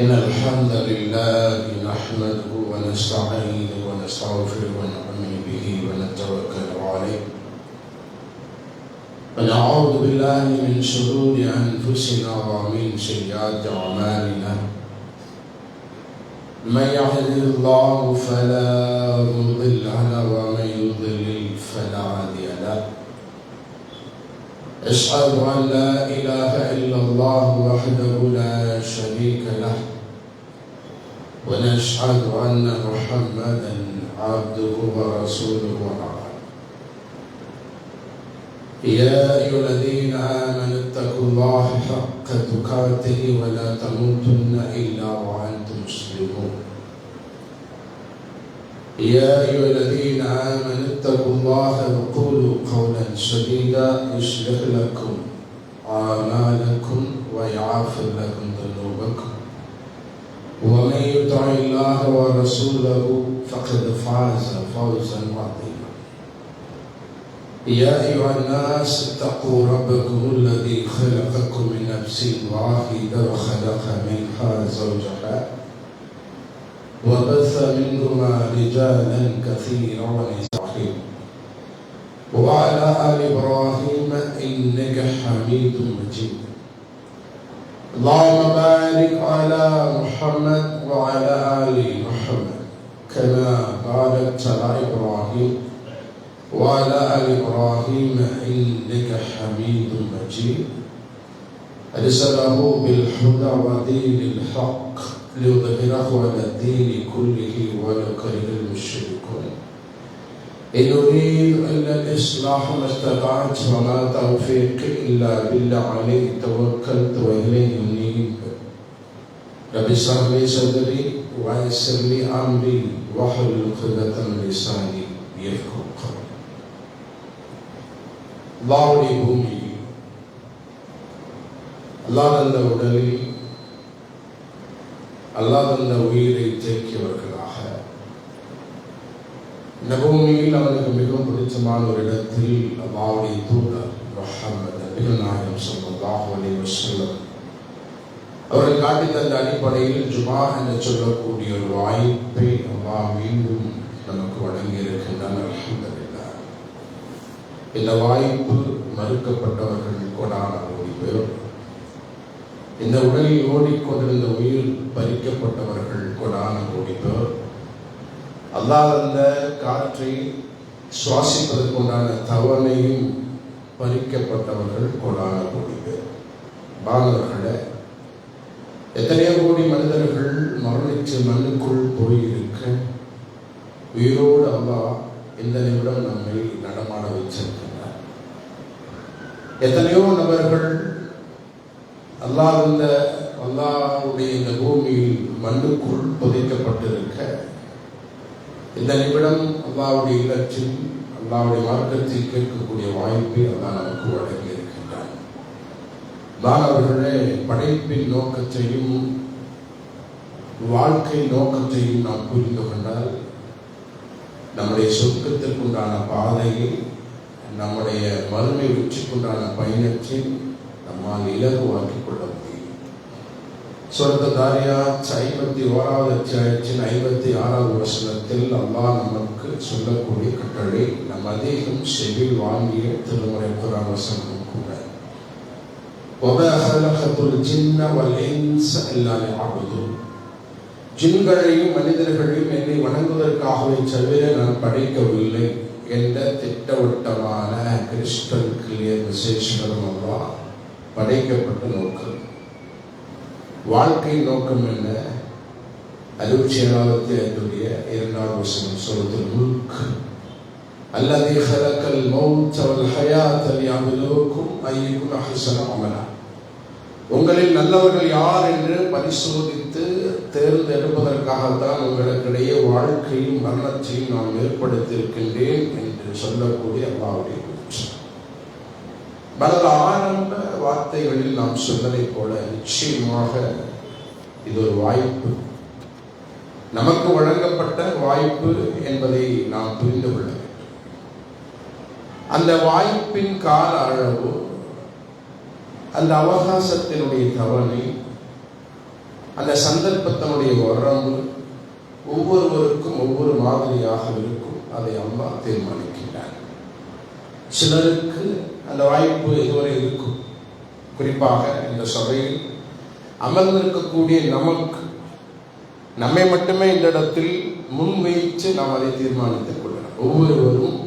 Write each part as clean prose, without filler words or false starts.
إن الحمد لله نحمده ونستعينه ونستغفره ونؤمن به ونتوكل عليه ونعوذ بالله من شرور أنفسنا ومن سيئات أعمالنا من يهده الله فلا مضل له ومن يضلل فلا هادي له أشهد أن لا إله إلا الله وحده لا شريك له ونشهد أن محمدا عبده ورسوله وبعد يا أيها الذين آمنوا اتقوا الله حق تقاته ولا تموتن إلا وأنتم مسلمون يا أيها الذين آمنوا اتقوا الله وقولوا قولا سديدا يصلح لكم أعمالكم ويغفر لكم ذنوبكم ومن يطع الله ورسوله فقد فاز فوزا عظيما يا أيها الناس اتقوا ربكم الذي خلقكم من نفس واحدة وخلق منها زوجها وبث منهما رجالا كثيرا ونساء وعلى آل إبراهيم إنك حميد مجيد اللهم بارك على محمد وعلى آل محمد كما باركت على إبراهيم وعلى آل إبراهيم إنك حميد مجيد أرسله بالهدى ودين الحق ليظهره على الدين كله ولو كره المشركون إن أريد إلا الإصلاح ما استطعت وما توفيقي إلا بالله عليه توكلت وإليه أنيب رب اشرح لي صدري ويسر لي أمري واحلل عقدة من لساني يفقهوا قولي. அல்லாஹ்வுடைய பூமியில் அல்லாஹ் தந்த உடலில் அல்லாஹ் தந்த உயிரை தேக்கியவர்களாக இந்த பூமியில் அவனுக்கு மிகவும் பிடித்தமான ஒரு இடத்தில் அல்லாஹ்வுடைய தூதர் முஹம்மது நபிகள் நாயகம் ஸல்லல்லாஹு அலைஹி வஸல்லம் அவர்கள் காட்டி தந்த அடிப்படையில் ஜுமா என்று சொல்லக்கூடிய ஒரு வாய்ப்பை அல்லாஹ் மீண்டும் நமக்கு வழங்கி இருக்கின்றான். அல்ஹம்துலில்லாஹ். இந்த வாய்ப்பு மறுக்கப்பட்டவர்கள் கொடான ஓடி பேர், இந்த உடலில் ஓடிக்கொண்டிருந்த உயிர் பறிக்கப்பட்டவர்கள் கொடான ஓடி பேர், அல்லாஹ் அந்த காற்றை சுவாசிப்பதற்குண்டான தவணையும் பறிக்கப்பட்டவர்கள் கொடான கோடி பேர். பாலவர்களே, எத்தனையோ கோடி மனிதர்கள் மரணித்து மண்ணுக்குள் போயிருக்க உயிரோடு அல்லாஹ் இந்த நிமிடம் நம்மை நடமாட வைத்திருக்கிறார். எத்தனையோ நபர்கள் அல்லாஹ்வுடைய இந்த பூமியில் மண்ணுக்குள் புதைக்கப்பட்டிருக்க இந்த நிமிடம் அல்லாஹ்வுடைய இல்லத்தில் அல்லாஹ்வுடைய மார்க்கத்தை கேட்கக்கூடிய வாய்ப்பை அல்லாஹ் நமக்கு வழங்கி இருக்கின்றார். மாணவர்களே, படைப்பின் நோக்கத்தையும் வாழ்க்கை நோக்கத்தையும் நாம் புரிந்து கொண்டால் நம்முடைய சொர்க்கத்திற்குண்டான பாதையில் நம்முடைய மறுமை வெற்றிக்குண்டான பயணத்தில் நம்மால் இலகுவாக்கிக் கொள்ள முடியும். சூரத்து தாரியாத் 51வது அத்தியாயத்தின் 56வது வசனத்தில் அல்லாஹ் நமக்கு சொல்லக்கூடிய கட்டளை நம் அதிகம் செவில் வாங்கிய திருமறை குர்ஆன் வசனம் கூட வமா ஹலகத்துல் ஜின்ன வல் இன்ஸ இல்லா லியஅபுதூன், ஜின்களையும் மனிதர்களையும் என்னை வணங்குவதற்காகவே தவிர நான் படைக்கவில்லை என்ற திட்டவட்டமான கிறிஸ்டல் கிளியர் மெசேஜ்களும் அல்லாஹ் படைக்கப்பட்ட நோக்கம். வாழ்க்கை நோக்கம் என்ன? 67வது அத்தியாயத்துடைய 2வது வசனம் சூரத்துல் முல்க், அல்லதி ஹலகல் மௌத வல் ஹயாத லியப்லுவக்கும் அய்யுக்கும் அஹ்ஸனு அமலா, உங்களில் நல்லவர்கள் யார் என்று பரிசோதித்து தேர்ந்தெடுப்பதற்காகத்தான் உங்களுக்கிடையே வாழ்க்கையும் மரணத்தையும் நான் ஏற்படுத்தியிருக்கின்றேன் என்று சொல்லக்கூடிய அல்லாஹ்வுடைய கூற்று. பல ஆரம்ப வார்த்தைகளில் நாம் சொன்னதை போல நிச்சயமாக இது ஒரு வாய்ப்பு, நமக்கு வழங்கப்பட்ட வாய்ப்பு என்பதை நாம் புரிந்து கொள்ள வேண்டும். அந்த வாய்ப்பின் கால அளவு, அந்த அவகாசத்தினுடைய தவணை அந்த சந்தர்ப்பத்தினுடைய வரம்பு ஒவ்வொருவருக்கும் ஒவ்வொரு மாதிரியாக இருக்கும். அதை அல்லாஹ் தீர்மானிக்கிறார். சிலருக்கு அந்த வாய்ப்பு இதுவரை இருக்கும். குறிப்பாக இந்த சபையில் அமர்ந்திருக்கக்கூடிய நமக்கு நம்மை மட்டுமே இந்த இடத்தில் முன்வைத்து நாம் அதை தீர்மானித்துக் கொள்ளலாம். ஒவ்வொருவரும்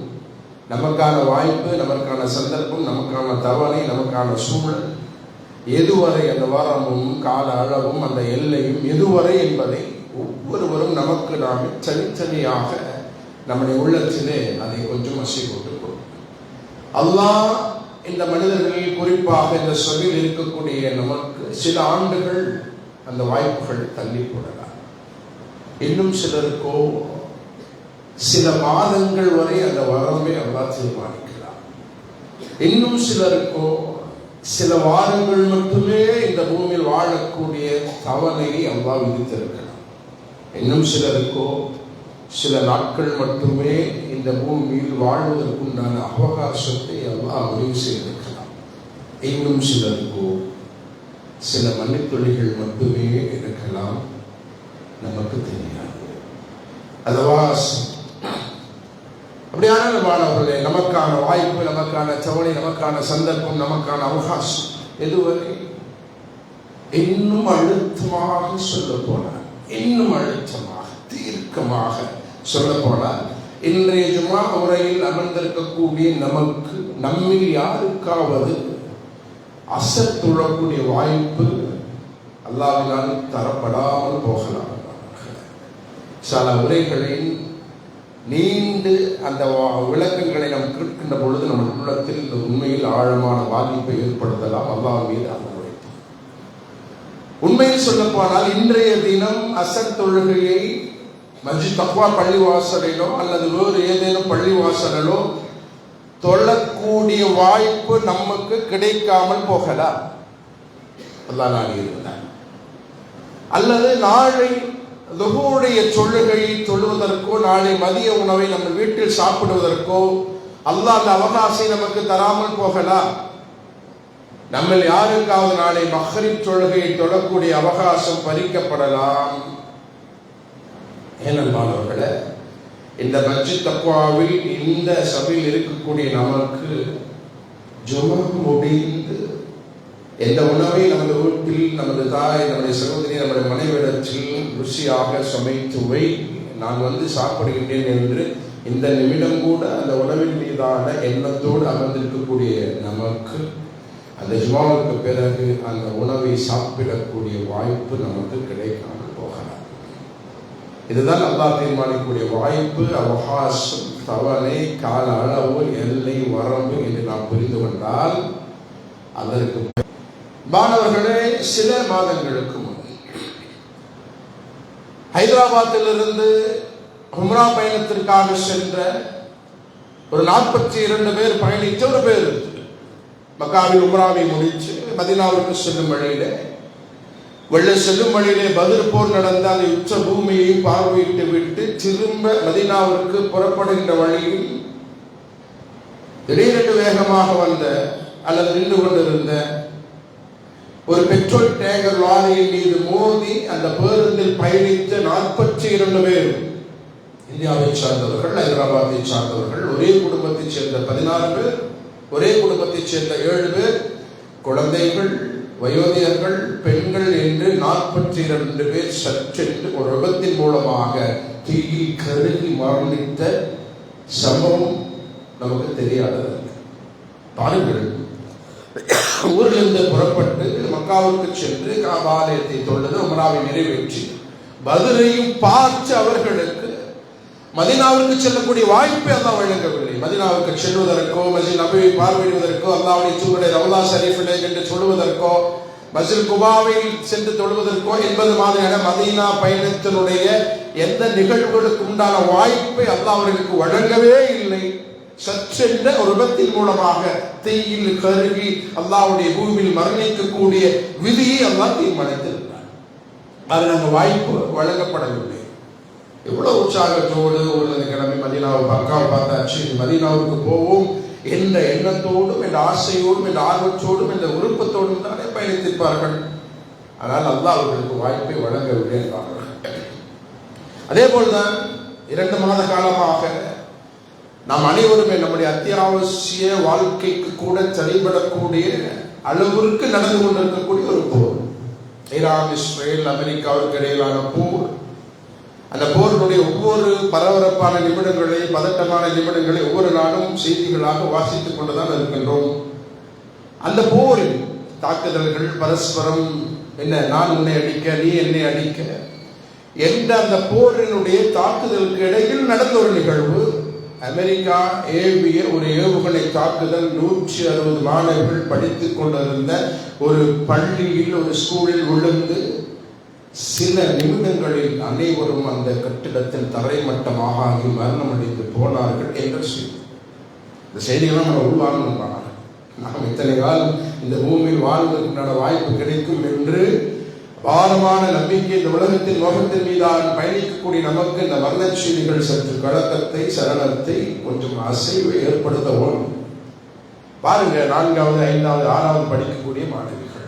நமக்கான வாய்ப்பு, நமக்கான சந்தர்ப்பம், நமக்கான தவணை, நமக்கான சூழல் எதுவரை, அந்த வாரமும் கால அளவும் அந்த எல்லையும் எதுவரை என்பதை ஒவ்வொருவரும் நமக்கு நாமே தனித்தனியாக நம்முடைய உள்ளத்திலே அதை கொஞ்சம் அசை போட்டுக்கொள்ளும். அல்லாஹ் இந்த மனிதர்களில் குறிப்பாக இந்த சபையில் இருக்கக்கூடிய நமக்கு சில ஆண்டுகள் அந்த வாய்ப்புகள் தள்ளி போடலாம். இன்னும் சிலருக்கோ சில மாதங்கள் வரை அந்த வரம்பை அல்லாஹ் தீர்மானிக்கலாம். இன்னும் சிலருக்கோ சில வாரங்கள் மட்டுமே இந்த பூமியில் வாழக்கூடிய தவணையை அல்லாஹ் விதித்திருக்கலாம். இன்னும் சிலருக்கோ சில நாட்கள் மட்டுமே இந்த பூமியில் வாழ்வதற்குண்டான அவகாசத்தை அல்லாஹ் முடிவு செய்திருக்கலாம். இன்னும் சிலருக்கோ சில மன்னித்துளிகள் மட்டுமே இருக்கலாம். நமக்கு தெரியாது. அதுவாசம் அப்படியான மாணவர்களே, நமக்கான வாய்ப்பு, நமக்கான தவணை, நமக்கான சந்தர்ப்பம், நமக்கான அவகாசம் எதுவரை? இன்னும் அழுத்தமாக சொல்ல போனார், இன்னும் அழுத்தமாக தீர்க்கமாக சொல்ல போனார், இன்றைய ஜும்ஆ உரையில் அமர்ந்திருக்கக்கூடிய நமக்கு நம்மில் யாருக்காவது அசர் தொழக்கூடிய வாய்ப்பு அல்லாஹ்வினால் தரப்படாமல் போகலாம். சில உரைகளின் நீண்டு அந்த விளக்கங்களை நாம் கேட்கின்ற பொழுது நம்ம உள்ளத்தில் உண்மையில் ஆழமான பாதிப்பை ஏற்படுத்தலாம். அல்லாஹ் மீது அனுபவித்து உண்மையில் சொல்ல போனால் இன்றைய தினம் அசர் தொழுகையை மஸ்ஜித் தக்வா பள்ளிவாசலிலோ அல்லது வேறு ஏதேனும் பள்ளிவாசலிலோ தொழக்கூடிய வாய்ப்பு நமக்கு கிடைக்காமல் போகலாம். அல்லாஹ் நாடி இருந்தார். அல்லது நாளை லுஹூருடைய தொழுகையை தொழுவதற்கோ, நாளை மதிய உணவை நம்ம வீட்டில் சாப்பிடுவதற்கோ அல்லாஹ் அந்த அவகாசம் நமக்கு தராமல் போகலாம். நம்ம யாருக்காவது நாளை மக்ரிப் தொழுகையை தொழக்கூடிய அவகாசம் பறிக்கப்படலாம். ஏனென்பாளர்களே, இந்த மஸ்ஜித் தக்வாவில் இந்த சபையில் இருக்கக்கூடிய நமக்கு ஜும்ஆ முடிந்து எந்த உணவை நமது வீட்டில் நமது தாய், நம்முடைய சகோதரி, நம்முடைய மனைவிடத்தில் ருசியாக சமைத்து வை, நான் வந்து சாப்பிடுகின்றேன் என்று இந்த நிமிடம் கூட அந்த உணவின் மீதான எண்ணத்தோடு அமர்ந்திருக்கக்கூடிய நமக்கு அந்த ஜும்ஆவுக்கு பிறகு அந்த உணவை சாப்பிடக்கூடிய வாய்ப்பு நமக்கு கிடைக்காமல் போகலாம். இதுதான் அல்லாஹ் தீர்மானிக்கக்கூடிய வாய்ப்பு, அவகாசம், தவணை, கால அளவு, எல்லை, வரம்பு என்று நாம் புரிந்து கொண்டால் அதற்கு மாணவர்களே, சில மாதங்களுக்கு முன் ஹைதராபாத்திலிருந்து உம்ரா பயணத்திற்காக சென்ற ஒரு 42 பேர் பயணித்த ஒரு பேர் மக்காவில் உம்ராவை முடித்து மதீனாவிற்கு செல்லும் வழியிலே செல்லும் வழியிலே பத்ர் போர் நடந்த அந்த யுத்த பூமியை பார்வையிட்டு விட்டு திரும்ப மதீனாவிற்கு புறப்படுகின்ற வழியில் திடீரென்று வேகமாக வந்த அல்லது நின்று கொண்டிருந்த ஒரு பெட்ரோல் டேங்கர் லாரியின் மீது மோதி அந்த பேருந்தில் பயணித்த 42 பேர் இந்தியாவை சார்ந்தவர்கள், ஹைதராபாத்தை சார்ந்தவர்கள், ஒரே குடும்பத்தைச் சேர்ந்த 14 பேர், ஒரே குடும்பத்தைச் சேர்ந்த 7 பேர், குழந்தைகள், வயோதிகர்கள், பெண்கள் என்று 42 பேர் சற்றென்று ஒரு விபத்தின் மூலமாக தீயில் கருகி மரணித்த சம்பவம் நமக்கு தெரியாதது. பாருங்கள், ஊரிலிருந்து புறப்பட்டு மக்காவுக்கு சென்று காபாலயத்தை தொழுது உம்ராவை நிறைவேற்றி பத்ரையும் பார்த்து அவர்களுக்கு மதீனாவிற்கு செல்லக்கூடிய வாய்ப்பை அல்லாஹ் வழங்கவில்லை. மதீனாவுக்கு செல்வதற்கோ, மஸ்ஜித் நபவியை பார்வையிடுவதற்கோ, அல்லாஹ்வுடைய தூதருடைய ரவுலா ஷரீஃபிலே என்று சொல்வதற்கோ, மஸ்ஜித் குபாவில் சென்று தொழுவதற்கோ என்பது மாதிரியான மதீனா பயணத்தினுடைய எந்த நிகழ்வுகளுக்கு உண்டான வாய்ப்பை அல்லாஹ் அவர்களுக்கு வழங்கவே இல்லை. சற்றென்ற ஒரு விபத்தின் மூலமாக தீயில் கருகி அல்லாஹ்வுடைய பூமியில் மரணிக்கக்கூடிய விதியை அல்லாஹ் தீர்மானித்திருக்கிறார். அது அந்த வாய்ப்பு வழங்கப்படவில்லை. எவ்வளவு உற்சாகத்தோடு ஒரு கிளம்பி மதீனாவை மக்காவை பார்த்தாச்சு, மதீனாவுக்கு போவோம் என்ற எண்ணத்தோடும், என்ற ஆசையோடும், என்ற ஆர்வத்தோடும், என்ற விருப்பத்தோடும் தானே பயணித்திருப்பார்கள். ஆனால் அல்லாஹ் அவர்களுக்கு வாய்ப்பை வழங்கவில்லை என்றார்கள். அதே போல்தான் 2 மாத காலமாக நாம் அனைவருமே நம்முடைய அத்தியாவசிய வாழ்க்கைக்கு கூட சரிபடக்கூடிய அளவிற்கு நடந்து கொண்டிருக்கக்கூடிய ஒரு போர், ஈரான் இஸ்ரேல் அமெரிக்காவிற்கு இடையிலான போர். அந்த போரினுடைய ஒவ்வொரு பரபரப்பான நிமிடங்களை, பதட்டமான நிமிடங்களை ஒவ்வொரு நாளும் செய்திகளாக வாசித்துக் கொண்டுதான் இருக்கின்றோம். அந்த போரில் தாக்குதல்கள், பரஸ்பரம் நான் உன்னை அடிக்க, நீ என்னை அடிக்க என்ற அந்த போரினுடைய தாக்குதலுக்கு இடையில் நடந்த ஒரு நிகழ்வு. அமெரிக்கா ஏவிய ஒரு ஏவுகணை தாக்குதல் 160 மாணவர்கள் படித்துக் கொண்டிருந்த ஒரு பள்ளியில், ஒரு ஸ்கூலில் விழுந்து சில நிமிடங்களில் அனைவரும் அந்த கட்டிடத்தில் தரைமட்டமாக ஆகி மரணம் அடைந்து போனார்கள் என்ற செய்தி. இந்த செய்திகளாம் நம்ம உள்வாங்கணும். நாம் இத்தனை காலம் இந்த பூமியில் வாழ்வதற்கான வாய்ப்பு கிடைக்கும் என்று பாரமான நம்பிக்கை இந்த உலகத்தின் முகத்தின் மீதான பயணிக்கக்கூடிய நமக்கு இந்த மரண செய்திகள் சற்று கலக்கத்தை, சலனத்தை, கொஞ்சம் அசைவை ஏற்படுத்தவும். பாருங்க, 4வது 5வது 6வது படிக்கக்கூடிய மாணவிகள்,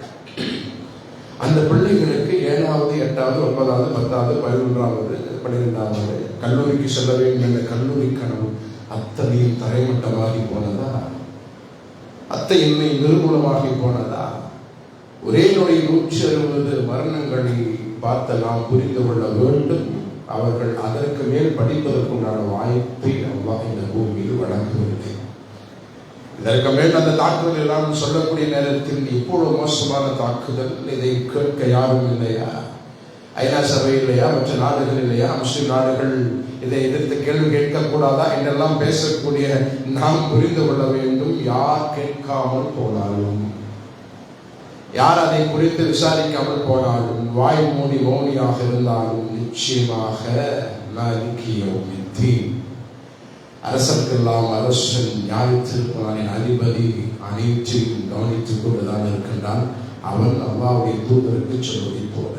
அந்த பிள்ளைகளுக்கு 7வது 8வது 9வது 10வது 11வது 12வது கல்லூரிக்கு செல்ல வேண்டும் என்ற கல்லூரி கனவு அத்தனையும் தரைமட்டமாகி போனதா? அத்தையின்மை நிர்மூலமாகி போனதா? ஒரே நொடி 160 மரணங்களை பார்த்த நாம் புரிந்து கொள்ள வேண்டும். அவர்கள் அதற்கு மேல் படிப்பதற்குண்டான வாய்ப்பை அல்லாஹ் இந்த பூமியில் வழங்கவில்லை. இதற்கு மேல் அந்த தாக்குதல் எல்லாம் சொல்லக்கூடிய நேரத்தில் இவ்வளவு மோசமான தாக்குதல், இதை கேட்க யாரும் இல்லையா? ஐநா சபை இல்லையா? மற்ற நாடுகள் இல்லையா? முஸ்லிம் நாடுகள் இதை எதிர்த்து கேள்வி கேட்கக்கூடாதா என்றெல்லாம் பேசக்கூடிய நாம் புரிந்து கொள்ள வேண்டும். யார் கேட்காமல் போனாலும், யார் அதை குறித்து விசாரிக்காமல் போனாலும், வாய் மூடி மௌனியாக இருந்தாலும், நிச்சயமாக அரசர்க்கெல்லாம் அரசன், நியாயத்திற்கான அதிபதி அனைத்தையும் கவனித்துக் கொண்டுதான் இருக்கின்றான். அவன் அல்லாஹ்வுடைய தூதருக்கு சொல்வதை போல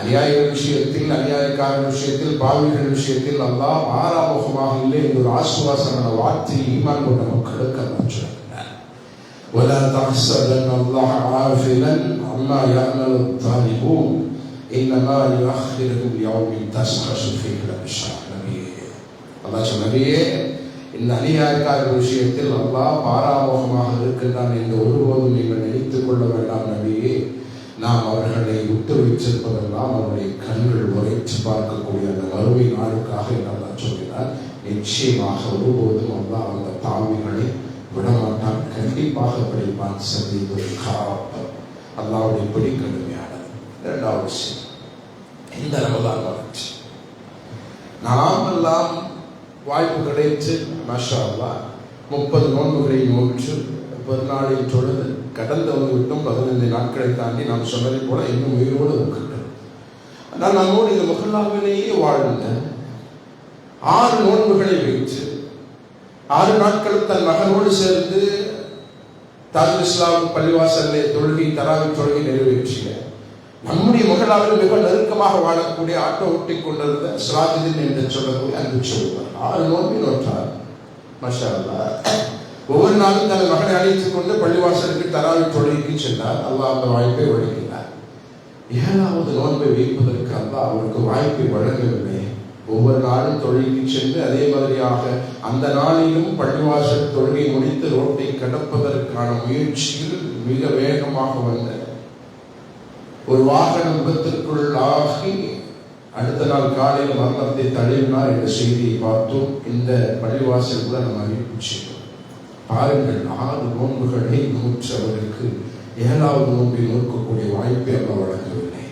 அநியாய விஷயத்தில், அநியாயக்கார விஷயத்தில், பாவிகள் விஷயத்தில் அல்லாஹ் ஆறாமுகமாக இல்லை என்ற ஒரு ஆசுவாசமான வார்த்தையை ஈமான் கொண்ட மக்களுக்கு அல்லாஹ் சொல்கிறார். وَلَا تَحْسَبَنَّ اللَّهَ غَافِلًا عَمَّا يَعْمَلُ الظَّالِمُونَ إِنَّمَا يُؤَخِّرُهُمْ لِيَوْمٍ تَشْخَصُ فِيهِ الْأَبْصَارُ. அல்லாஹ் சொன்னாரே, இந்த அநியாயக்கார விஷயத்தில் அல்லாஹ் பாராமுகமாக இருக்கின்றான் என்று ஒருபோதும் நீங்கள் நினைத்துக் கொள்ள வேண்டாம் நபியே. நாம் அவர்களை விட்டு வைத்திருப்பதெல்லாம் அவருடைய கண்கள் உரைத்து பார்க்கக்கூடிய அந்த வறுமை நாளுக்காக என்று சொல்கிறார். நிச்சயமாக ஒருபோதும் அல்லாஹ் அந்த பாவிகளை விடமாட்டான், கண்டிப்பாக படிப்பான். சந்திப்பது அல்லாஹ்வுடைய பிடி கடுமையானது. 2வது விஷயம், இந்த ரமலான் வளர்ச்சி நாம் எல்லாம் வாய்ப்பு கிடைத்து மாஷா அல்லாஹ் 30 நோன்புகளை நோற்று பெருநாளில் தொழுது கடந்து வந்து விட்டும். 15 நாட்களை தாண்டி நாம் சொன்னதை போல இன்னும் உயிரோடு இருக்கின்றோம். ஆனால் நம்மோடு இந்த மஹல்லாவிலேயே வாழ்ந்த 6 நோன்புகளை வைத்து 6 நாட்கள் தன் மகனோடு சேர்ந்து தாஜுல் இஸ்லாம் பள்ளிவாசலிலே தொழுகை, தராவி தொழுகை நிறைவேற்றிய நம்முடைய மகளாவில் மிக நெருக்கமாக வாழக்கூடிய ஆட்டோ ஓட்டி கொண்டிருந்த சிராஜுதீன் என்று சொல்லக்கூடிய அன்பு சொல்வார் 6 நோன்பை நோற்றார். மாஷா அல்லாஹ். ஒவ்வொரு நாளும் தன் மகனை அழைத்துக் கொண்டு பள்ளிவாசலுக்கு தராவி தொழுகைக்கு சென்றார். அல்லாஹ் அந்த வாய்ப்பை வழங்கினார். 7வது நோன்பை வைப்பதற்கு அல்லாஹ் அவருக்கு வாய்ப்பை வழங்கவில்லை. ஒவ்வொரு நாளும் தொழுகைக்கு சென்று அதே மாதிரியாக அந்த நாளிலும் பள்ளிவாசல் தொழுகை முடித்து ரோட்டை கடப்பதற்கான முயற்சியில் மிக வேகமாக வந்த ஒரு வாகன விபத்திற்குள் ஆகி அடுத்த நாள் காலையில் மரணத்தை தழுவினார் என்ற செய்தியை பார்த்தோம். இந்த பள்ளிவாசல் கூட நம்ம அறிவிப்பு செய்தோம். பாருங்கள், 6 நோன்புகளை நோற்றவருக்கு 7வது நோன்பை நோக்கக்கூடிய வாய்ப்பை அவர் வழங்கவில்லை.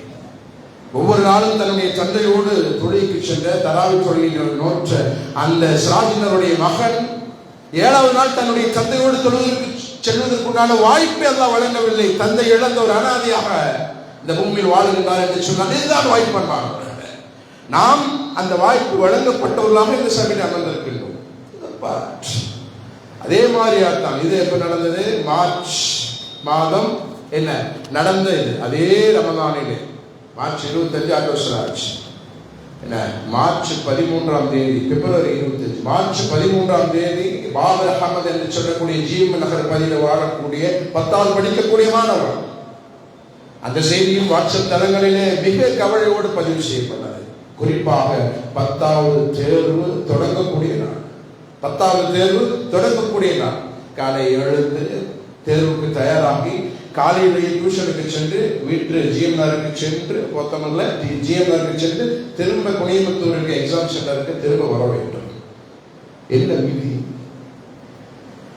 ஒவ்வொரு நாளும் தன்னுடைய தந்தையோடு தொழுகைக்கு சென்ற தராவி தொழுகையை நோற்ற அந்த சிராஜினருடைய மகன் 7வது நாள் தன்னுடைய தந்தையோடு தொழுகைக்கு செல்வதற்குண்டான வாய்ப்பை அல்லாஹ் வழங்கவில்லை. தந்தை இழந்த ஒரு அனாதையாக இந்த பூமியில் வாழுகின்றார் என்று சொன்னால் இதுதான் வாய்ப்பு. நாம் அந்த வாய்ப்பு வழங்கப்பட்டவர்களாக இந்த சபையில் அமர்ந்திருக்கின்றோம். அதே மாதிரியாத்தான் இது எப்ப நடந்தது? மார்ச் மாதம் என்ன நடந்தது? அதே ரமலானிலே மார்ச் 25 ஆச்சு. என்ன மார்ச் 13ஆம் தேதி, பிப்ரவரி 25, மார்ச் 13ஆம் தேதி பாபர் அகமது என்று சொல்லக்கூடிய ஜீம் நகர் பகுதியில் வாழக்கூடிய 10வது படிக்கக்கூடிய மாணவர் அந்த செய்தியும் வாட்ஸ்அப் தளங்களிலே மிக கவலையோடு பதிவு செய்யப்பட்டது. குறிப்பாக 10வது தேர்வு தொடங்கக்கூடிய நாள். 10வது தேர்வு தொடங்கக்கூடிய நாள். காலை எழுந்து தேர்வுக்கு தயாராகி காலையிலேயே டியூஷனுக்கு சென்று வீட்டு ஜிஎம்ஆருக்கு சென்று போத்தமல்ல ஜிஎம்ஆருக்கு சென்று திரும்ப குனியமுத்தூருக்கு எக்ஸாம் சென்டருக்கு திரும்ப வர வேண்டும். என்ன விதி?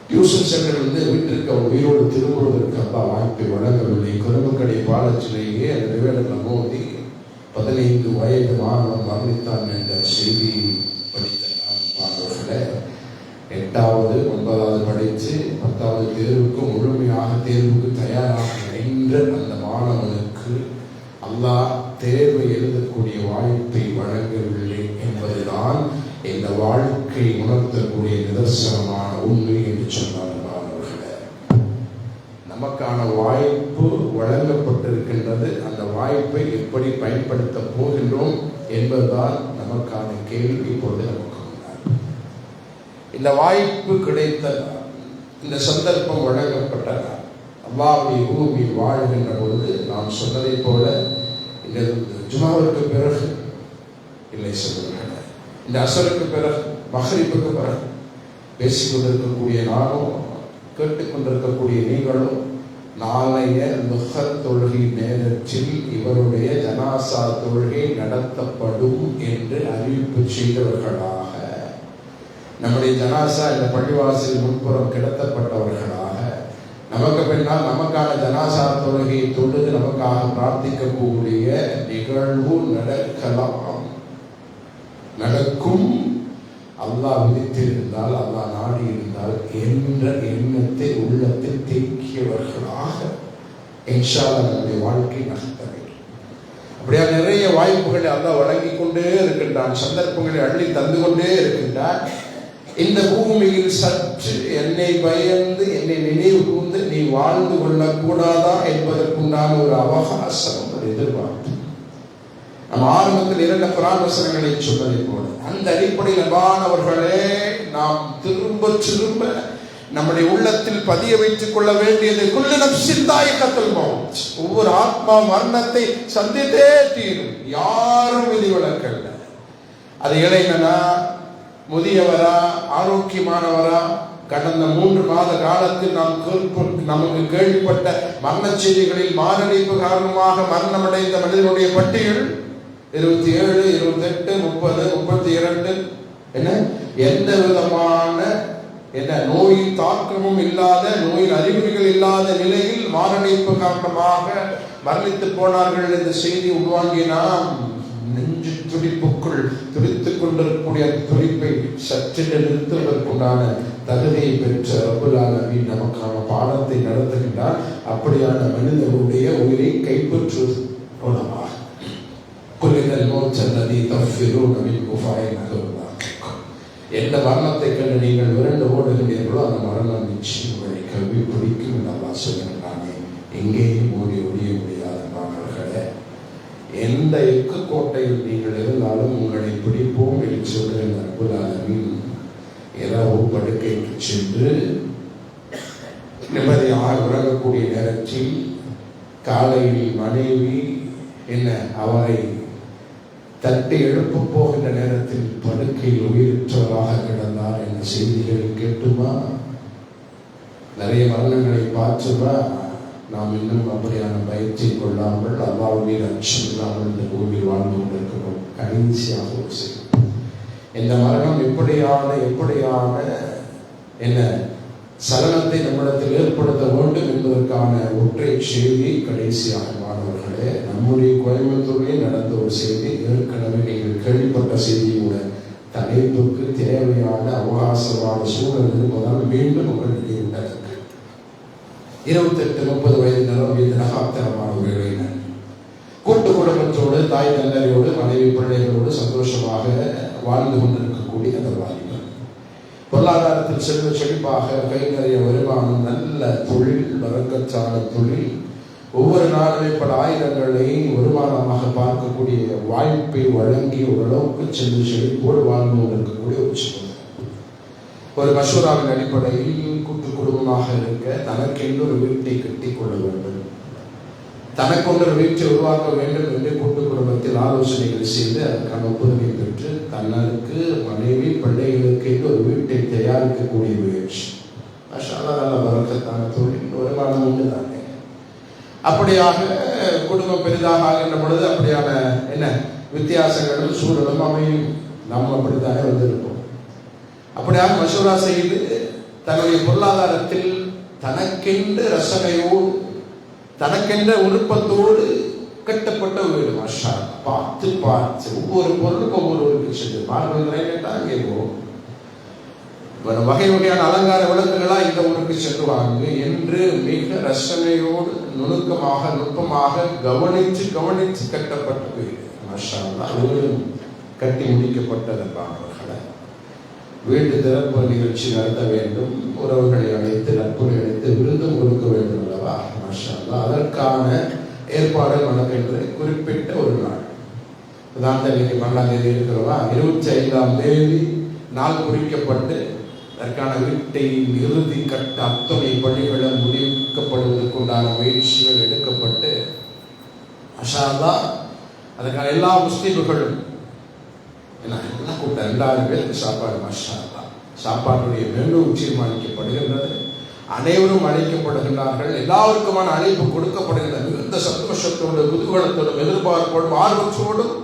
டியூஷன் சென்டர் வீட்டிற்கு அவர் உயிரோடு திரும்புவதற்கு அப்பா வாய்ப்பை வழங்கவில்லை. குருமக்கடை பாலச்சிலேயே அந்த நிவேடன மோதி 15 வயது மாணவன் மரணித்தான் என்ற செய்தி படித்த மாணவர்களே, 8வது 9வது படித்து 10வது தேர்வுக்கு முழுமையாக தேர்வுக்கு தயாராக நின்ற அந்த மாணவனுக்கு அல்லாஹ் தேர்வை எழுதக்கூடிய வாய்ப்பை வழங்கவில்லை என்பதுதான் இந்த வாழ்க்கை உணர்த்தக்கூடிய நிதர்சனமான உண்மை என்று சொன்னார். மாணவர்களே, நமக்கான வாய்ப்பு வழங்கப்பட்டிருக்கின்றது. அந்த வாய்ப்பை எப்படி பயன்படுத்த போகின்றோம் என்பதுதான் நமக்கான கேள்வி. இப்பொழுது நமக்கு இந்த வாய்ப்பு கிடைத்த இந்த சந்தர்ப்பம் வழங்கப்பட்ட அல்லாஹ்வுடைய பூமியில் வாழ்கின்ற பொழுது நாம் சொன்னதை போல இந்த ஜுமாவுக்கு பிறகு இல்லை சொல்லுங்கள், இந்த அசருக்கு பிறகு மஹ்ரிபுக்கு பிறகு பேசிக்கொண்டிருக்கக்கூடிய நானும் கேட்டுக்கொண்டிருக்கக்கூடிய நீங்களும் நாளைய முஹர் தொழுகை நேரத்தில் இவருடைய ஜனாசா தொழுகை நடத்தப்படும் என்று அறிவிப்பு செய்தவர்களாக, நம்முடைய ஜனாசா இந்த பள்ளிவாசல் முன்புறம் கிடத்தப்பட்டவர்களாக, நமக்கு பின்னால் நமக்கான ஜனாசா தொழுகையை தொழுது நமக்காக பிரார்த்திக்கக்கூடிய நிகழ்வு நடக்கலாம், நடக்கும். அல்லாஹ் விதித்திருந்தால், அல்லாஹ் நாடி இருந்தால் என்ற எண்ணத்தை உள்ளத்தில் தேக்கியவர்களாக இன்ஷா அல்லாஹ் நம்முடைய வாழ்க்கை நகர்த்த வேண்டும். அப்படியா நிறைய வாய்ப்புகளை அல்லாஹ் வழங்கி கொண்டே இருக்கின்றான், சந்தர்ப்பங்களை அள்ளி தந்து கொண்டே இருக்கின்றான். இந்த பூமியில் சற்று என்னை பயந்து என்னை நினைவு கூர்ந்து நீ வாழ்ந்து கொள்ளக்கூடாதா என்பதற்குண்டான ஒரு அவகாசம், ஒரு எதிர்பார்ப்பு. நம்ம ஆரம்பத்தில் 2 குர்ஆன் வசனங்களை சொன்னதை போல அந்த அடிப்படையில் அன்பானவர்களே, நாம் திரும்ப திரும்ப நம்முடைய உள்ளத்தில் பதிய வைத்துக் கொள்ள வேண்டியது குல்லு நஃப்ஸின் தாயிகத்துல் மௌத், ஒவ்வொரு ஆத்மா மரணத்தை சந்தித்தே தீரும். யாரும் விதிவிலக்கல்ல. அது இளைஞனா, முதியவரா, ஆரோக்கியமானவரா, கடந்த 3 மாத காலத்தில் நமக்கு கேள்விப்பட்ட மரண செய்திகளில் மாரடைப்பு காரணமாக மரணமடைந்த மனிதனுடைய பட்டியல் 27, 28, 30, 32. எந்த விதமான நோயின் தாக்கமும் இல்லாத, நோயின் அறிகுறிகள் இல்லாத நிலையில் மாரடைப்பு காரணமாக மரணித்து போனார்கள் என்ற செய்தி உள்வாங்கினாம். நெஞ்சு துடிப்புக்குள் துடித்துக் கொண்டிருக்கக்கூடிய துடிப்பை சற்று நிறுத்துவதற்குண்டான தகுதியை பெற்ற ரப்புல் ஆலமீன் நமக்கான பாடத்தை நடத்துகின்றார். அப்படியான மனிதனுடைய உயிரை கைப்பற்றுவது மூலமாக எந்த மரணத்தை கண்டு நீங்கள் விரண்டு ஓடுகிறீர்களோ அந்த மரணம் நிச்சயம் உங்களை கல்வி பிடிக்கும் என்று அல்லாஹ் சொல்கிறானே. எங்கேயும் ஓடி ஒழிய முடியாத மாணவர்களே, எந்த எக்கு கோட்டையில் நீங்கள் இருந்தாலும் உங்களை பிடிப்போம் என்று சொல்கிற ரப்புல் ஆலமீன் இரவு படுக்கைக்கு சென்று நிம்மதியாக உறங்கக்கூடிய நேரத்தில் காலையில் மனைவி அவரை தட்டி எழுப்ப போகின்ற நேரத்தில் படுக்கையில் உயிரற்றவராக கிடந்தார் என்ற செய்திகளை கேட்டுமா? நிறைய மரணங்களை பார்த்துமா? நாம் இன்னும் அப்படியான பயிற்சி கொள்ளாமல் அல்லாஹ்வுடைய அச்சம் இல்லாமல் இந்த பூமியில் வாழ்ந்து கொண்டிருக்கிறோம். கடைசியாக ஒரு செய்தி, இந்த மரணம் எப்படியான சலனத்தை நம்மிடத்தில் ஏற்படுத்த வேண்டும் என்பதற்கான ஒற்றை செய்தி கடைசியாக மாணவர்களே, நம்முடைய கோயம்புத்தூரில் நடந்த ஒரு செய்தி. ஏற்கனவே நீங்கள் கேள்விப்பட்ட செய்தியுடன் தலைப்புக்கு தேவையான அவகாசமான சூழல் இருப்பதால் மீண்டும் உங்கள் நினைவுண்டார்கள். 28-30 வயது நிரம்பிய நகாத்தனமான ஒரு இளைஞன் கூட்டு குடும்பத்தோடு, தாய் தந்தையோடு, மனைவி பிள்ளைகளோடு சந்தோஷமாக வாழ்ந்து கொண்டிருக்கக்கூடிய அந்த வாலிபன், பொருளாதாரத்தில் செழிப்பாக, கை நிறைய வருமானம், நல்ல தொழில், வரக்கச்சான தொழில், ஒவ்வொரு நாளுமே பல ஆயிரங்களை வருமானமாக பார்க்கக்கூடிய வாய்ப்பை வழங்கி ஓரளவுக்கு செழிப்போடு வாழ்ந்து கொண்டிருக்கக்கூடிய ஒரு சூழல். ஒரு மஷூராவின் அடிப்படையில் கூட்டு குடும்பமாக இருக்க தனக்கென்று ஒரு வீட்டை கட்டி கொள்ள வேண்டும், தனக்கொண்டு வீட்டை உருவாக்க வேண்டும் என்று கூட்டு குடும்பத்தில் ஆலோசனைகள் செய்து அதற்கான ஒப்புதலை பெற்று தன்னருக்கு மனைவி பிள்ளைகளுக்கு ஒரு வீட்டை தயாரிக்கக்கூடிய முயற்சி. நல்ல வரக்கத்தான தொழில் வருமானம் உண்டு தானே. அப்படியாக குடும்பம் பெரிதாக ஆகின்ற பொழுது அப்படியான என்ன வித்தியாசங்களும் சூழலும் அமையும். நாம் அப்படித்தானே வந்திருப்போம். அப்படியாக மசூரா செய்து தன்னுடைய பொருளாதாரத்தில் தனக்கென்ற ரசனையோடு தனக்கென்ற விருப்பத்தோடு கட்டப்பட்ட வீடு. மாஷா பார்த்து பார்த்து ஒவ்வொரு பொருளுக்கும் ஒவ்வொரு சென்று மார்புகள் அங்கே போகும். வகை வகையான அலங்கார விளக்குகளா இந்த ஊருக்கு செல்லுவாங்க என்று மிக ரசனையோடு நுணுக்கமாக நுட்பமாக கவனித்து கவனித்து கட்டப்பட்ட வீடு. மாஷா வீடு கட்டி முடிக்கப்பட்டதற்கானவர்களை வீட்டு திறப்பு நிகழ்ச்சி நடத்த வேண்டும். உறவுகளை அழைத்து நட்புரை அழைத்து விருந்தும் கொடுக்க வேண்டும் அல்லவா. மாஷா அதற்கான ஏற்பாடு நடக்கின்ற குறிப்பிட்ட ஒரு நாள் தான் தேதி 12ஆம் தேதி இருக்கிறவா 25ஆம் தேதி நாள் குறிக்கப்பட்டு அதற்கான வீட்டை இறுதி கட்ட அத்தனை பணிகளும் முடிக்கப்படுவதற்குண்டான முயற்சிகள் எடுக்கப்பட்டு மஷால்லா அதுக்கான எல்லா முஸ்லீம்களும் எல்லாம் கூட்டம் 2000 பேருக்கு சாப்பாடு. மஷால்லா சாப்பாட்டுடைய மெனு தீர்மானிக்கப்படுகின்றது. அனைவரும் அழைக்கப்படுகின்றார்கள். எல்லாருக்குமான அழைப்பு கொடுக்கப்படுகின்றது. மிகுந்த சந்தோஷத்தோடு குதூகலத்தோடும் எதிர்பார்ப்போடும் ஆர்வத்தோடும்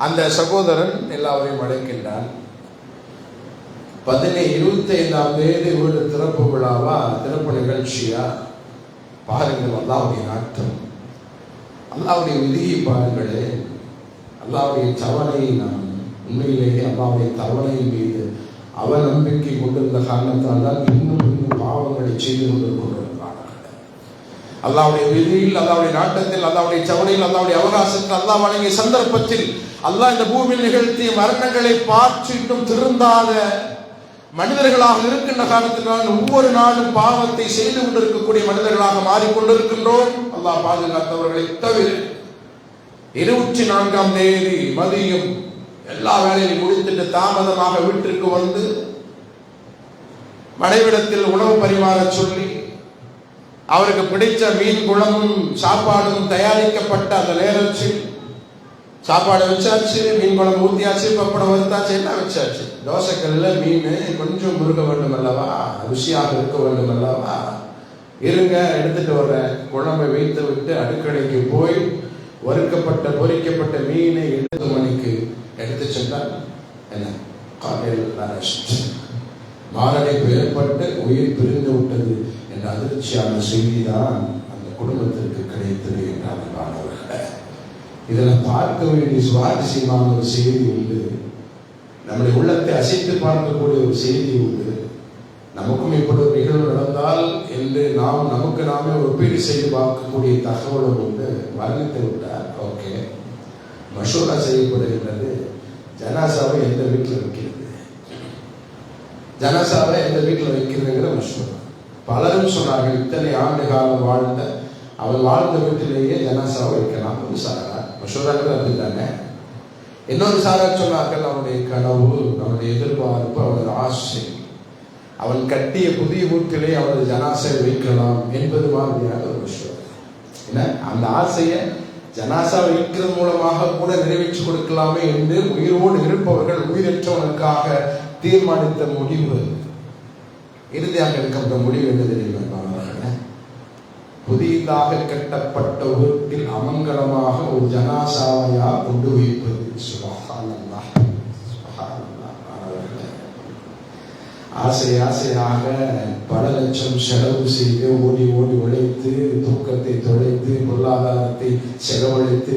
அந்த சகோதரன் எல்லாரையும் அழைக்கின்றான். 25ஆம் தேதி வீடு திறப்பு விழாவா திறப்பு நிகழ்ச்சியா பாருங்கள். அல்லாவுடைய நாட்டம், அல்லாவுடைய விதியை பாருங்களே. அல்லாவுடைய தவணை நாம் உண்மையிலேயே அல்லாவுடைய தவணை மீது அவநம்பிக்கை கொண்டிருந்த காரணத்தால் தான் இன்னும் பாவங்களை செய்து கொண்டிருக்கிறார்கள். அல்லாவுடைய விதியில் அல்லாவுடைய நாட்டத்தில் அல்லாவுடைய தவணையில் அல்லாவுடைய அவகாசத்தில் அல்லாஹ் வழங்கிய சந்தர்ப்பத்தில் அல்லாஹ் இந்த பூமியில் நிகழ்த்திய மரணங்களை பார்த்து இன்னும் திருந்தாத மனிதர்களாக இருக்கின்ற காலத்தினால் ஒவ்வொரு நாளும் பாவத்தை செய்து கொண்டிருக்கக்கூடிய மனிதர்களாக மாறிக்கொண்டிருக்கின்றோம். அல்லாஹ் பாதுகாத்தவர்களை தவிர 24ஆம் தேதி மதியம் எல்லா வேலையும் முடித்துட்டு தாமதமாக வீட்டிற்கு வந்து மனைவிடத்தில் உணவு பரிமாற சொல்லி அவருக்கு பிடித்த மீன் குழம்பும் சாப்பாடும் தயாரிக்கப்பட்ட அந்த நேரத்தில் சாப்பாடு வச்சாச்சு, மீன் குழம்பு ஊத்தியாச்சு, பப்படம் வறுத்தாச்சு, எல்லாம் வச்சாச்சு. தோசைக்கல்ல மீன் கொஞ்சம் முருக வேண்டும் அல்லவா, ருசியாக இருக்க வேண்டும் அல்லவா. இருங்க எடுத்துட்டு வர்ற குழம்பை வைத்து விட்டு அடுக்கடைக்கு போய் வறுக்கப்பட்ட பொரிக்கப்பட்ட மீனை 8 மணிக்கு எடுத்து சென்றால் என்ன மாரடைப்பு ஏற்பட்டு உயிர் பிரிந்து விட்டது என்ற அதிர்ச்சியான செய்தி தான் அந்த குடும்பத்திற்கு கிடைத்தது என்றார்கள். இதில் பார்க்க வேண்டிய சுவாரஸ்யமான ஒரு செய்தி உண்டு. நம்முடைய உள்ளத்தை அசைத்து பார்க்கக்கூடிய ஒரு செய்தி உண்டு. நமக்கும் இப்படி ஒரு நிகழ்வு நடந்தால் என்று நாம் நமக்கு நாமே ஒப்பீடு செய்து பார்க்கக்கூடிய தகவலும் உண்டு. வர்ணித்து விட்டார். ஓகே, மஷூரா செய்யப்படுகின்றது. ஜனாசாவை எந்த வீட்டில் வைக்கிறது, ஜனாசாவை எந்த வீட்டில் வைக்கிறதுங்கிற மஷூரா. பலரும் சொன்னார்கள் இத்தனை ஆண்டு காலம் வாழ்ந்த அவள் வாழ்ந்த வீட்டிலேயே ஜனாசாவை வைக்கலாம். ஒரு சாரா மஷூராக்கள் அப்படித்தானே. இன்னொரு சாரா சொன்னார்கள் அவனுடைய கனவு, அவனுடைய எதிர்பார்ப்பு, அவனது ஆசை, அவன் கட்டிய புதிய வீட்டிலே அவனது ஜனாசை வைக்கலாம் என்பது மாதிரியான ஒரு விஷயம். என்ன அந்த ஆசையை ஜனாசா வைக்கிறது மூலமாக கூட நிறைவேற்றி கொடுக்கலாமே என்று உயிரோடு இருப்பவர்கள் உயிரற்றவனுக்காக தீர்மானித்த முடிவு, இறுதியாக எடுக்கப்பட்ட முடிவு என்ன தெரியுமா? புதிதாக கட்டப்பட்ட வீட்டில் அமங்கலமாக ஒரு ஜனாசாவையா கொண்டு வைப்பது. சுப்ஹானல்லாஹ், சுப்ஹானல்லாஹ். ஆசை ஆசையாக பல லட்சம் செலவு செய்து ஓடி ஓடி உழைத்து தூக்கத்தை தொலைத்து பொருளாதாரத்தை செலவழித்து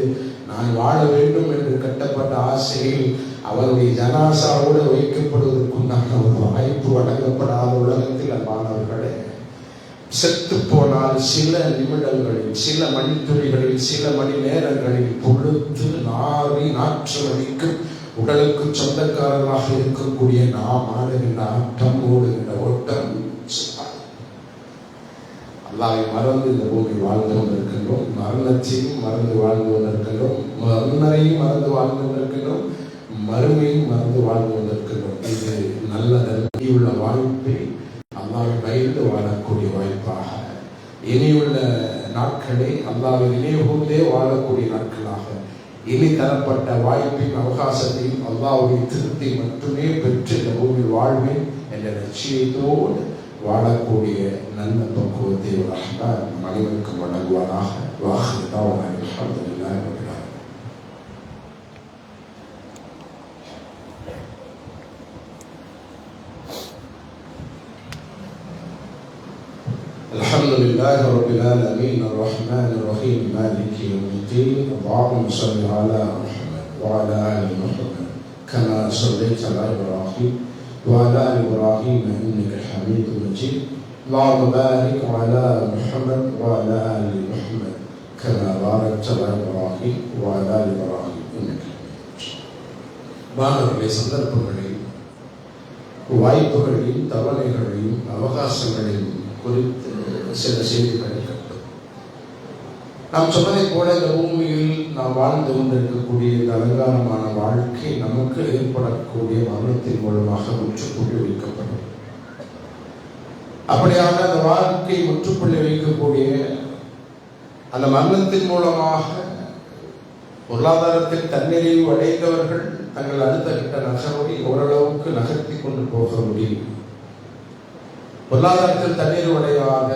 நான் வாழ வேண்டும் என்று கட்டப்பட்ட ஆசையில் அவருடைய ஜனாசாவோடு வைக்கப்படுவதற்குண்டான ஒரு வாய்ப்பு வழங்கப்படாத உலகத்தில் அன்பானவர்களே, செத்து போனால் சில நிமிடங்களில், சில மணித்துளிகளில், சில மணி நேரங்களில் பொழுது நாரி நாற்றம் அடிக்கும் உடலுக்கு சொந்தக்காரர்களாக இருக்கக்கூடிய நாம் ஆடுகின்ற ஆட்டம், ஓடுகின்ற ஓட்டம், அல்லாஹ்வை மறந்து இந்த பூமி வாழ்ந்து கொண்டிருக்கின்றோம். மரணத்தையும் மறந்து வாழ்ந்து கொண்டிருக்கின்றோம். மறுநரையும் மறந்து வாழ்ந்து கொண்டிருக்கின்றோம். மறுமையும் மறந்து வாழ்ந்து கொண்டிருக்கின்றோம். இது நல்ல நன்றியுள்ள வாழ்ப்பை அல்லாஹ்வை பயந்து வாழக்கூடிய வாய்ப்பாக, இனியுள்ள நாட்களை அல்லாஹ்வை நினைவுகூர்ந்தே வாழக்கூடிய நாட்களாக, இனி தரப்பட்ட வாய்ப்பையும் அவகாசத்தையும் அல்லாஹ்வுடைய திருப்தி மட்டுமே பெற்று இந்த பூமி வாழ்வேன் என்ற லட்சியத்தோடு வாழக்கூடிய நல்ல பக்குவத்தை நம் அனைவருக்கும் வழங்குவாராக. வாஹிரு தஅவானா அல்ஹம்துலில்லாஹி ரப்பில் ஆலமீன். அல்ஹம்துலில்லாஹி ரப்பில் ஆலமீன் அர்ரஹ்மானிர் ரஹீம் மாலிகி யௌமிddin. அல்லாஹும்ம ஸல்லி அலா முஹம்மத் வ அலா ஆலி முஹம்மத் கமா ஸல்லைத அலா இப்ராஹீம் وعلى آل إبراهيم إنك حميد مجيد. اللهم بارك على محمد وعلى آل محمد كما باركت على إبراهيم وعلى آل إبراهيم إنك حميد مجيد. மாணவர்களை சந்தர்ப்பங்களையும் வாய்ப்புகளையும் தவணைகளையும் அவகாசங்களையும் குறித்து சில செய்திகளை கண்டோம். நாம் சொன்னதை போல இந்த பூமியில் நாம் வாழ்ந்து கொண்டிருக்கக்கூடிய இந்த அலங்காரமான வாழ்க்கை நமக்கு ஏற்படக்கூடிய மரணத்தின் மூலமாக முற்றுப்புள்ளி வைக்கப்படும். அப்படியான அந்த வாழ்க்கை முற்றுப்புள்ளி வைக்கக்கூடிய அந்த மரணத்தின் மூலமாக பொருளாதாரத்தில் தன்னிறைவு அடைந்தவர்கள் தங்கள் அடுத்த கட்ட நகர்வை ஓரளவுக்கு நகர்த்தி கொண்டு போக முடியும். பொருளாதாரத்தில் தன்னிறைவு அடையாத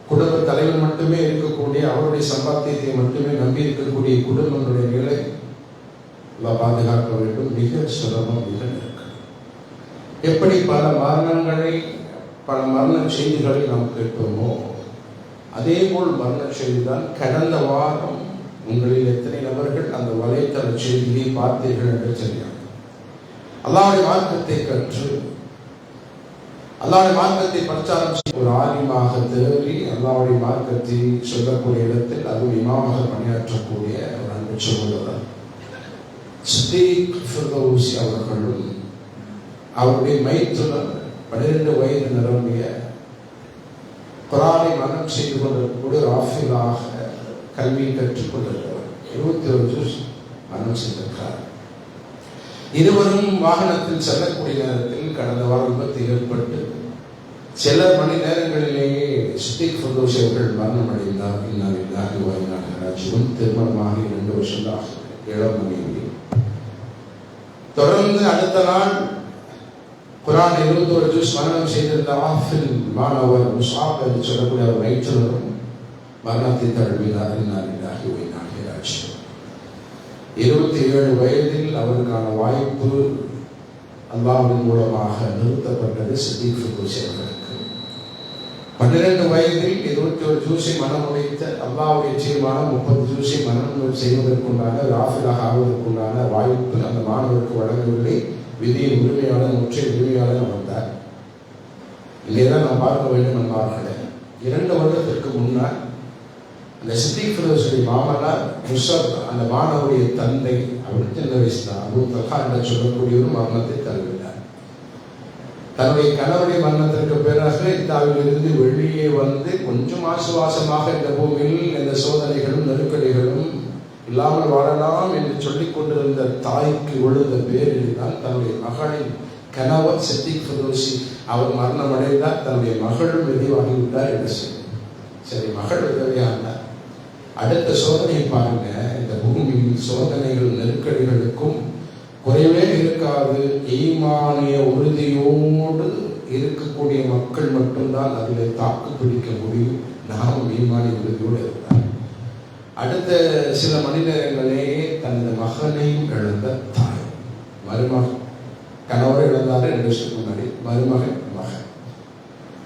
குடும்ப தலைவர் மட்டுமே இருக்கக்கூடிய, அவருடைய சம்பாத்தியத்தை மட்டுமே நம்பி இருக்கக்கூடிய குடும்பங்களுடைய நிலை பாதுகாக்க வேண்டும். மிக சிரமம், மிக நெருக்கம். எப்படி பல மரணங்களை, பல மரண செய்திகளை நாம் கேட்போமோ அதே போல் மரண செய்திதான். கடந்த வாரம் உங்களில் எத்தனை நபர்கள் அந்த வலைத்தள செய்தியை பார்த்தீர்கள் என்று தெரியாது. அல்லாஹ்வுடைய மார்க்கத்தை கற்று அல்லாஹ்வுடைய மார்க்கத்தை பிரச்சாரம் செய்ய ஒரு ஆலிமாக தேடி அல்லாஹ்வுடைய மார்க்கத்தை சொல்லக்கூடிய இடத்தில் அதுவும் இமாமாக பணியாற்றக்கூடிய ஒரு அன்பு சகோதரர் சித்தீக் ஃபிர்தௌசி அவர்களும் அவருடைய மைத்துனர் 12 வயது நிரம்பிய குர்ஆனை மனனம் செய்து கொண்டிருக்கக்கூடிய ராஃபிலாக கல்வி கற்றுக் கொண்டிருக்கிறார். 21 ஜூஸ் மனனம் செய்திருக்கிறார். இருவரும் வாகனத்தில் செல்லக்கூடிய நேரத்தில் கடந்த வாரம் விபத்து ஏற்பட்டு சில மணி நேரங்களிலேயே சித்தீக் ஃபிர்தௌசி அவர்கள் மரணம் அடைந்தார். இன்னா லில்லாஹி வ இன்னா இலைஹி ராஜிஊன். திருமணமாகி 2 வருஷம் தான், 7 மனைவி. தொடர்ந்து அடுத்த நாள் குர்ஆன் 21 ஜூஸ் மரணம் செய்திருந்த ஆஃபில் மாணவர் முஸ்ஆப் என்று சொல்லக்கூடிய ஒரு மைத்துனரும் மரணத்தை தழுவினார். இன்னா லில்லாஹி வ இன்னா இலைஹி ராஜிஊன். 27 வயதில் அவருக்கான வாய்ப்பு அல்லாஹ்வின் மூலமாக நிறுத்தப்பட்டது சித்தீக் ஃபிர்தௌசி அவர்களுக்கு. 12 வயதில் 21 ஜூஸை மனமுடைத்த அல்லாஹ்வுடைய தீர்மானம் 30 ஜூஸை மனம் செய்வதற்குண்டான ராஃபிலாக ஆவதற்குண்டான வாய்ப்பு அந்த மாணவருக்கு வழங்கவில்லை. விதியின் உரிமையாளர், முற்றிய உரிமையாளர் வந்தார். இங்கேதான் நாம் பார்க்க வேண்டும் என்பார்களே. 2 வருடத்திற்கு முன்னால் அந்த சித்தீக் ஃபிர்தௌசி மாமனார் முஸப், அந்த மாணவருடைய தந்தை, அவர் சின்ன வயசு தான், அபூ தல்ஹா என்று சொல்லக்கூடியவரும் மரணத்தை தழுவினார். தன்னுடைய கணவருடைய மரணத்திற்கு பிறகு இத்தாவிலிருந்து வெளியே வந்து கொஞ்சம் ஆசுவாசமாக இந்த பூமியில் எந்த சோதனைகளும் நெருக்கடிகளும் இல்லாமல் வாழலாம் என்று சொல்லிக் கொண்டிருந்த தாய்க்கு விழுந்த பேரில் தான் தன்னுடைய மகளின் கணவர் சித்தீக் ஃபிர்தௌசி அவர் மரணம் அடைந்தார். தன்னுடைய மகளும் விதவையாகிவிட்டார் என்று சொல்லி, சரி மகள் விதவையானார். அடுத்த சோதனையை பாருங்க. இந்த பூமியில் சோதனைகள் நெருக்கடிகளுக்கும் குறைவே இருக்காது. ஈமானிய உறுதியோடு இருக்கக்கூடிய மக்கள் மட்டும்தான் அதில் தாக்கு பிடிக்க முடியும். நாம் ஈமானிய உறுதியோடு இருந்தார். அடுத்த சில மணி நேரங்களே தனது மகனையும் இழந்த தாய், மருமகன், கணவரை இழந்தாரு 2 வருஷத்துக்கு முன்னாடி, மருமகன், மகன்.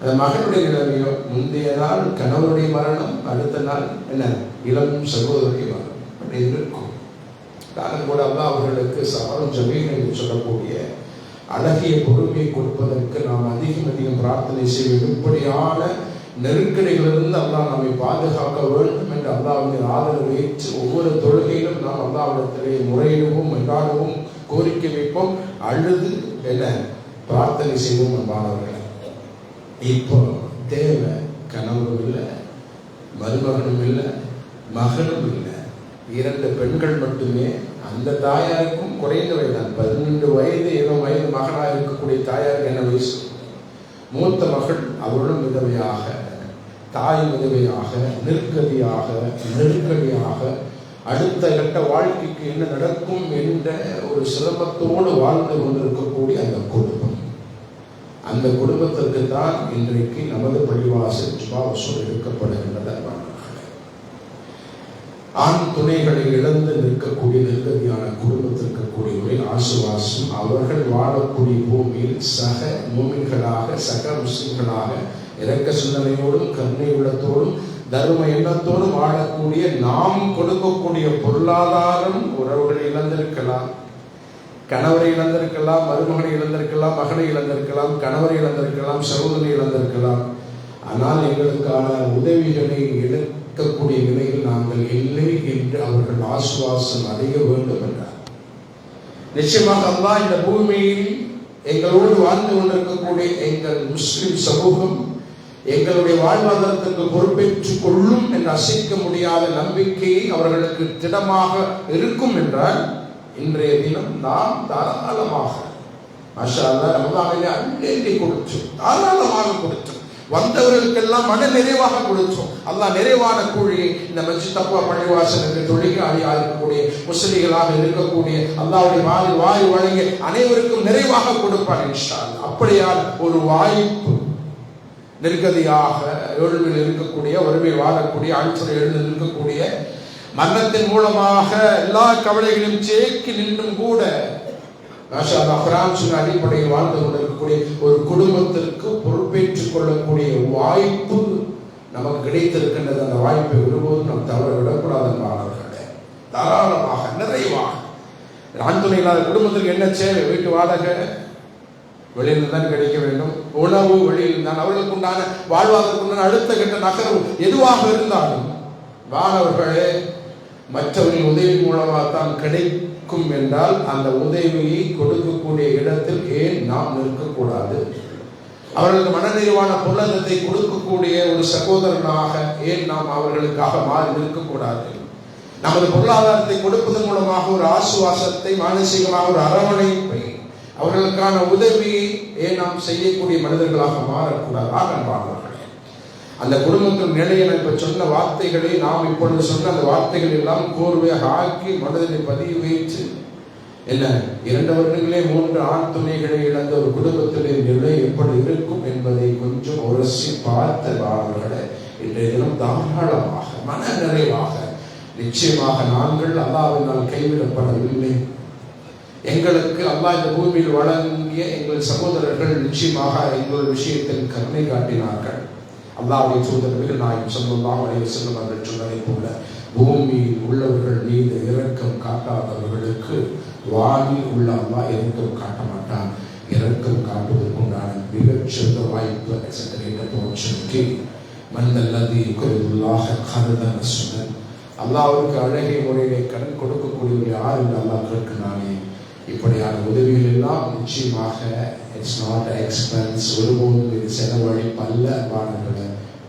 அந்த மகனுடைய நிலைமையோ முந்தைய நாள் கணவருடைய மரணம், அடுத்த நாள் என்ன இளம் சகோதரருடைய மரணம். அப்படி இருக்கும். நானும் கூட அல்லாஹ் அவர்களுக்கு சபரும் ஜமீன் என்று சொல்லக்கூடிய அழகிய பொறுமையை கொடுப்பதற்கு நாம் அதிகம் பிரார்த்தனை செய்ய வேண்டும். இப்படியான நெருக்கடிகளிலிருந்து அல்லாஹ் நம்மை பாதுகாக்க வேண்டும் என்று அல்லாஹ்வின் ஆதரவு ஏற்று ஒவ்வொரு தொழுகையிலும் நாம் அல்லாஹ்விடத்திலே முறையிடுவோம், என்றாடுவோம், கோரிக்கை வைப்போம், அழுது என்ன பிரார்த்தனை செய்வோம் என்பார்கள். இப்போ தேவை கணவரும் இல்லை, மருமகனும் இல்லை, மகனும் இல்லை, 2 பெண்கள் மட்டுமே. அந்த தாயாருக்கும் குறைந்த வயதான், 12 வயது 7 வயது மகனாக இருக்கக்கூடிய தாயாருக்கு என்ன வயசு? மூத்த மகள் அவர்களும் விதவையாக தாய் விதவையாக, நிர்கதியாக, நெருக்கடியாக, அடுத்த கட்ட வாழ்க்கைக்கு என்ன நடக்கும் என்ற ஒரு சிரமத்தோடு வாழ்ந்து கொண்டிருக்கக்கூடிய அந்த குடும்பத்திற்கு தான் இன்றைக்கு நமது பள்ளிவாசல் ஜுமா வசூல் எடுக்கப்படுகின்றது. ஆண் துணைகளை இழந்து நிற்கக்கூடிய நிர்கதியான குடும்பத்திற்கு கூடிய ஆசுவாசம், அவர்கள் வாழக்கூடிய பூமியில் சக மூமின்களாக, சக முஸ்லிம்களாக இரக்க சிந்தனையோடும் கருணை உள்ளத்தோடும் தர்ம எண்ணத்தோடும் வாழக்கூடிய நாம் கொடுக்கக்கூடிய பொருளாதாரம் உறவுகளை இழந்திருக்கலாம், கணவரை இழந்திருக்கலாம், மருமகனை இழந்திருக்கலாம், மகனை இழந்திருக்கலாம், கணவரை இழந்திருக்கலாம், சகோதரி இழந்திருக்கலாம். ஆனால் எங்களுக்கான உதவிகளை எடுக்கக்கூடிய நிலையில் நாங்கள் இல்லை என்று அவர்கள் ஆசுவாசம் அடைய வேண்டும் என்றார். நிச்சயமாக அல்லாஹ் இந்த பூமியில் எங்களோடு வாழ்ந்து கொண்டிருக்கக்கூடிய எங்கள் முஸ்லிம் சமூகம் எங்களுடைய வாழ்வாதாரத்திற்கு பொறுப்பேற்றுக் கொள்ளும் என்று அசைக்க முடியாத நம்பிக்கையை அவர்களுக்கு திடமாக இருக்கும் என்றால் இன்றைய தினம் நாம் தாராளமாக மாஷா அல்லாஹ் ரமதானிலே அள்ளி கொடுத்தோம், தாராளமாக கொடுத்தோம், வந்தவர்களுக்கெல்லாம் மன நிறைவாக கொடுத்தோம். அல்லாஹ் நிறைவான கூலியை இந்த மஸ்ஜித் தக்வா பள்ளிவாசலுக்கு தொழுகையாளியாக இருக்கக்கூடிய முஸ்லிம்களாக இருக்கக்கூடிய அல்லாஹ்வுடைய வாய் வழங்கி அனைவருக்கும் நிறைவாக கொடுப்பார் இன்ஷா அல்லாஹ். அப்படியான ஒரு வாய்ப்பு நெருக்கதியாக ஏழ்மையில் இருக்கக்கூடிய, வறுமையில் வாழக்கூடிய, ஆழ்துறை எழுந்து இருக்கக்கூடிய, மரணத்தின் மூலமாக எல்லா கவலைகளையும் சேக்கி நின்றும் கூட பிரான்சின் அடிப்படையில் வாழ்ந்து கொண்டிருக்கக்கூடிய ஒரு குடும்பத்திற்கு பொறுப்பேற்றுக் கொள்ளக்கூடிய வாய்ப்பு நமக்கு கிடைத்திருக்கின்றது. அந்த வாய்ப்பை ஒருபோதும் நாம் தவற விடக்கூடாத மாணவர்களே, தாராளமாக நிறைவாக. ஆண் துணை இல்லாத குடும்பத்திற்கு என்ன சேவை? வீட்டு வாடகை வெளியில் தான் கிடைக்க வேண்டும், உணவு வெளியில் தான், அவர்களுக்கு உண்டான வாழ்வாதாரத்துக்குண்டான அடுத்த கட்ட நகர்வு எதுவாக இருந்தாலும் மாணவர்களே மற்றவர்களின் உதவி மூலமாக தான் கிடைக்கும் என்றால் அந்த உதவியை கொடுக்கக்கூடிய இடத்தில் ஏன் நாம் நிற்கக்கூடாது? அவர்களுக்கு மனநிறைவான பொருளாதாரத்தை கொடுக்கக்கூடிய ஒரு சகோதரனாக ஏன் நாம் அவர்களுக்காக மாறி நிற்கக்கூடாது? நமது பொருளாதாரத்தை கொடுப்பதன் மூலமாக ஒரு ஆசுவாசத்தை, மானசீகமாக ஒரு அரவணைப்பை, அவர்களுக்கான உதவியை ஏன் நாம் செய்யக்கூடிய மனிதர்களாக மாறக்கூடாது? ஆகன்பார்களே, அந்த குடும்பத்தின் நிலையை இப்ப சொன்ன வார்த்தைகளை நாம் இப்பொழுது சொன்ன அந்த வார்த்தைகள் எல்லாம் கோர்வையாக ஆக்கி மனதினை பதிவு வைத்து என்ன 2 வருடங்களே 3 ஆண் துணைகளை இழந்த ஒரு குடும்பத்திலே நிலை எப்படி இருக்கும் என்பதை கொஞ்சம் உரசி பார்த்தவர்களே, இன்றைய தினம் தாராளமாக மன நிறைவாக நிச்சயமாக நாங்கள் அல்லாஹ்வினால் கைவிடப்படவில்லை. எங்களுக்கு அல்லாஹ் இந்த பூமியில் வழங்கிய எங்கள் சகோதரர்கள் நிச்சயமாக எங்கள் விஷயத்தில் கருணை காட்டினார்கள். அல்லாஹ்வுடைய தூதர் நாயகம் ஸல்லல்லாஹு அலைஹி வஸல்லம் அவர்கள் சொன்னதை போல பூமியில் உள்ளவர்கள் மீது இரக்கம் காட்டாதவர்களுக்கு வானில் உள்ள அல்லாஹ் இரக்கம் காட்ட மாட்டான். இரக்கம் காட்டுவதற்குண்டான மிகச்சிறந்த வாய்ப்பு சென்றி மன்னல்லதி குருல்லாஹ கர்தன் சுனன், அல்லாஹ்வுக்கு அழகிய முறையிலே கடன் கொடுக்கக்கூடியவர் யார் என்று அல்லாஹ் கேட்கிறானே. இப்படியான உதவிகள் எல்லாம் நிச்சயமாக இட்ஸ் நாட் எக்ஸ்பென்ஸ், ஒருபோதும் இது செலவழிப்பல்ல பாடங்களை,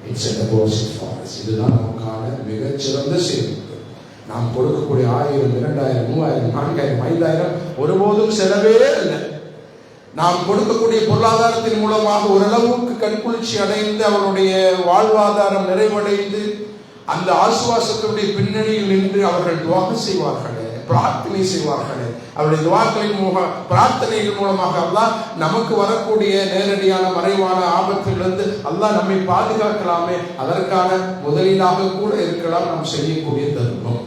it's a deposit for us. இதுதான் நமக்கான மிகச்சிறந்த சேமிப்பு. நாம் கொடுக்கக்கூடிய 1000, 2000, 3000, 4000, 5000 ஒருபோதும் செலவே இல்லை. நாம் கொடுக்கக்கூடிய பொருளாதாரத்தின் மூலமாக ஓரளவுக்கு கண்குளிர்ச்சி அடைந்து அவருடைய வாழ்வாதாரம் நிறைவடைந்து அந்த ஆசுவாசத்தினுடைய பின்னணியில் நின்று அவர்கள் துவாக செய்வார்களே, பிரார்த்தனை செய்வார்களே, அவருடைய துவாக்களின் பிரார்த்தனைகள் மூலமாக அல்லாஹ் நமக்கு வரக்கூடிய நேரடியான மறைவான ஆபத்திலிருந்து அல்லாஹ் நம்மை பாதுகாக்கலாமே, அதற்கான முதலீடாக கூட இருக்கலாம் நாம் செய்யக்கூடிய தர்மம்.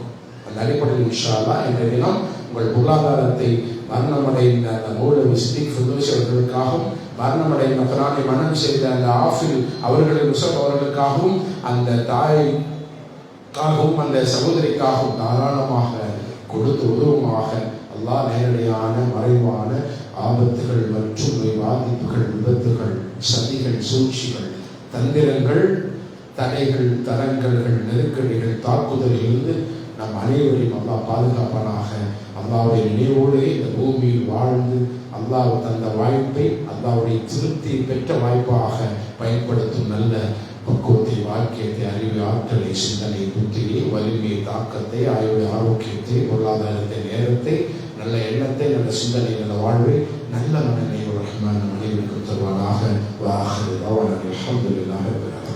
அந்த அடிப்படையில் இன்ஷா அல்லாஹ் இன்றைய தினம் உங்கள் பொருளாதாரத்தை மரணமடைந்த அந்த மௌலவி சித்திக் ஃபிர்தௌஸி அவர்களுக்காகவும், மரணமடைந்த குர்ஆனை மனம் செய்த அந்த ஆஃபில் அவர்களின் முசப் அவர்களுக்காகவும், அந்த தாய்க்காகவும், அந்த சகோதரிக்காகவும் தாராளமாக கொடுத்து உதவுமாக அல்லாஹ் நேரடியான மறைவான ஆபத்துகள் மற்றும் பாதிப்புகள், விபத்துகள், சதிகள், சூழ்ச்சிகள், தந்திரங்கள், தடைகள், தரங்கல்கள், நெருக்கடிகள், தாக்குதலிலிருந்து நம் அனைவரையும் அல்லாஹ் பாதுகாப்பானாக. அல்லாஹ்வுடைய நினைவோடு இந்த பூமியில் வாழ்ந்து அல்லாஹ் தந்த வாய்ப்பை அல்லாஹ்வுடைய திருப்தி பெற்ற வாய்ப்பாக பயன்படுத்தும் நல்ல பக்குவத்தை, வாக்கியத்தை, அறிவு, ஆற்றலை, சிந்தனை, புத்தியை, வலிமையை, தாக்கத்தை, ஆயுடைய ஆரோக்கியத்தை, பொருளாதாரத்தை, நேரத்தை, நல்ல எண்ணத்தை, நல்ல சிந்தனை, நல்ல வாழ்வை, நல்ல மனநிலை ரஹ்மான் அனைவருக்கும் தருவானாக. வாஹிரு தஅவானா அல்ஹம்துலில்லாஹி ரப்பில் ஆலமீன்.